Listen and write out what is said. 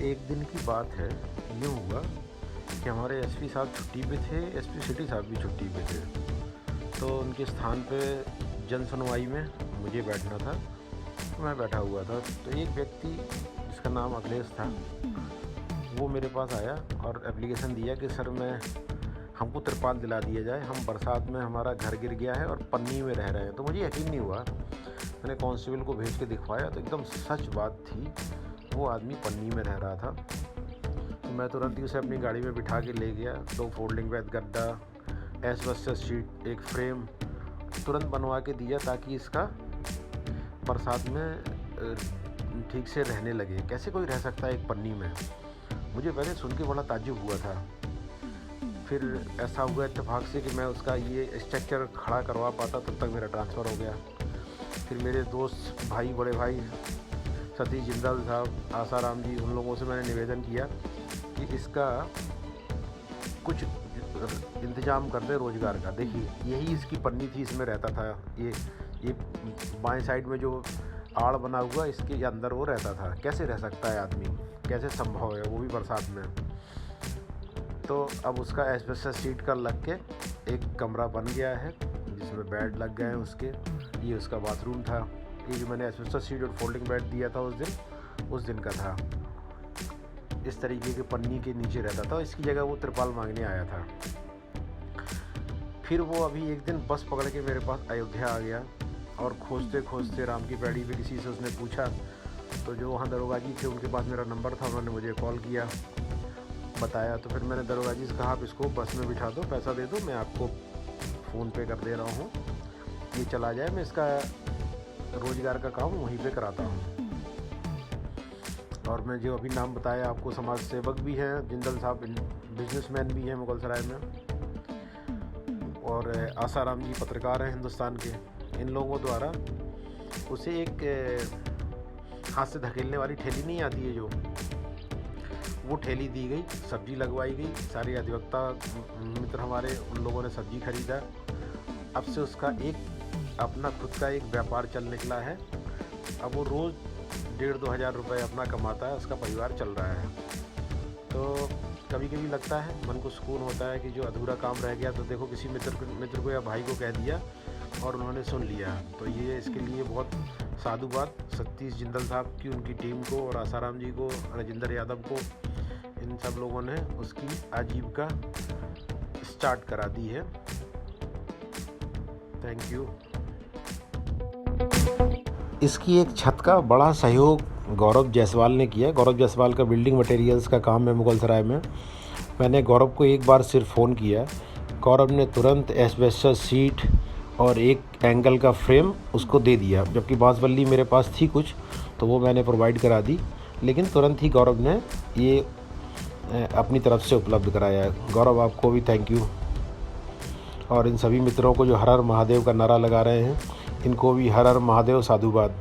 एक दिन की बात है, यूँ हुआ कि हमारे एसपी साहब छुट्टी पे थे, एसपी सिटी साहब भी छुट्टी पे थे। तो उनके स्थान पे जन सुनवाई में मुझे बैठना था, तो मैं बैठा हुआ था। तो एक व्यक्ति जिसका नाम अखिलेश था, वो मेरे पास आया और एप्लीकेशन दिया कि सर हमको तिरपाल दिला दिया जाए, हम बरसात में हमारा घर गिर गया है और पन्नी में रह रहे हैं। तो मुझे यकीन नहीं हुआ, मैंने कांस्टेबल को भेज के दिखवाया तो एकदम सच बात थी, वो आदमी पन्नी में रह रहा था। तो मैं तुरंत ही उसे अपनी गाड़ी में बिठा के ले गया। 2 फोल्डिंग बेड, गद्दा, एस्बेस्टस शीट, एक फ्रेम तुरंत बनवा के दिया ताकि इसका बरसात में ठीक से रहने लगे। कैसे कोई रह सकता है एक पन्नी में? मुझे पहले सुन के बड़ा ताज्जुब हुआ था। फिर ऐसा हुआ इत्तेफाक से कि मैं उसका ये स्ट्रक्चर खड़ा करवा पाता, तब तक मेरा ट्रांसफ़र हो गया। फिर मेरे दोस्त भाई, बड़े भाई सतीश जिंदल साहब, आसाराम जी, उन लोगों से मैंने निवेदन किया कि इसका कुछ इंतज़ाम कर दे रोज़गार का। देखिए, यही इसकी पन्नी थी, इसमें रहता था। ये बाएं साइड में जो आड़ बना हुआ, इसके अंदर वो रहता था। कैसे रह सकता है आदमी? कैसे संभव है, वो भी बरसात में? तो अब उसका एस्बेस्टस शीट का लग के एक कमरा बन गया है जिसमें बेड लग गए हैं उसके। ये उसका बाथरूम था। ये जो मैंने एस्बेस्टस शीट और फोल्डिंग बेड दिया था उस दिन का था। इस तरीके के पन्नी के नीचे रहता था। इसकी जगह वो तिरपाल मांगने आया था। फिर वो अभी एक दिन बस पकड़ के मेरे पास अयोध्या आ गया और खोजते खोजते राम की पैड़ी पे किसी से उसने पूछा, तो जो वहाँ दरोगा जी थे उनके पास मेरा नंबर था, उन्होंने मुझे कॉल किया, बताया। तो फिर मैंने दरोगा जी से कहा, आप इसको बस में बिठा दो, पैसा दे दो, मैं आपको फ़ोन पे कर दे रहा हूँ, ये चला जाए, मैं इसका रोज़गार का काम वहीं पे कराता हूँ। और मैं जो अभी नाम बताया आपको, समाज सेवक भी हैं जिंदल साहब, बिजनेसमैन भी हैं मुगलसराय में, और आसाराम जी पत्रकार हैं हिंदुस्तान के। इन लोगों द्वारा उसे एक हाथ से धकेलने वाली ठेली नहीं आती है जो, वो ठेली दी गई, सब्ज़ी लगवाई गई। सारे अधिवक्ता मित्र हमारे, उन लोगों ने सब्ज़ी खरीदा। अब से उसका एक अपना खुद का एक व्यापार चल निकला है। अब वो रोज़ 1,500-2 हज़ार रुपये अपना कमाता है, उसका परिवार चल रहा है। तो कभी कभी लगता है, मन को सुकून होता है कि जो अधूरा काम रह गया, तो देखो किसी मित्र को या भाई को कह दिया और उन्होंने सुन लिया। तो ये इसके लिए बहुत साधुवाद सतीश जिंदल साहब की, उनकी टीम को, और आसाराम जी को, राजेंद्र यादव को। इन सब लोगों ने उसकी आजीविका स्टार्ट करा दी है। Thank you. इसकी एक छत का बड़ा सहयोग गौरव जायसवाल ने किया। गौरव जायसवाल का बिल्डिंग मटेरियल्स का काम है मुगलसराय में। मैंने गौरव को एक बार सिर्फ फ़ोन किया, गौरव ने तुरंत एस्बेस्टस शीट और एक एंगल का फ्रेम उसको दे दिया। जबकि बांस-बल्ली मेरे पास थी कुछ, तो वो मैंने प्रोवाइड करा दी, लेकिन तुरंत ही गौरव ने ये अपनी तरफ से उपलब्ध कराया है। गौरव, आपको भी थैंक यू। और इन सभी मित्रों को जो हर हर महादेव का नारा लगा रहे हैं, इनको भी हर हर महादेव साधुवाद।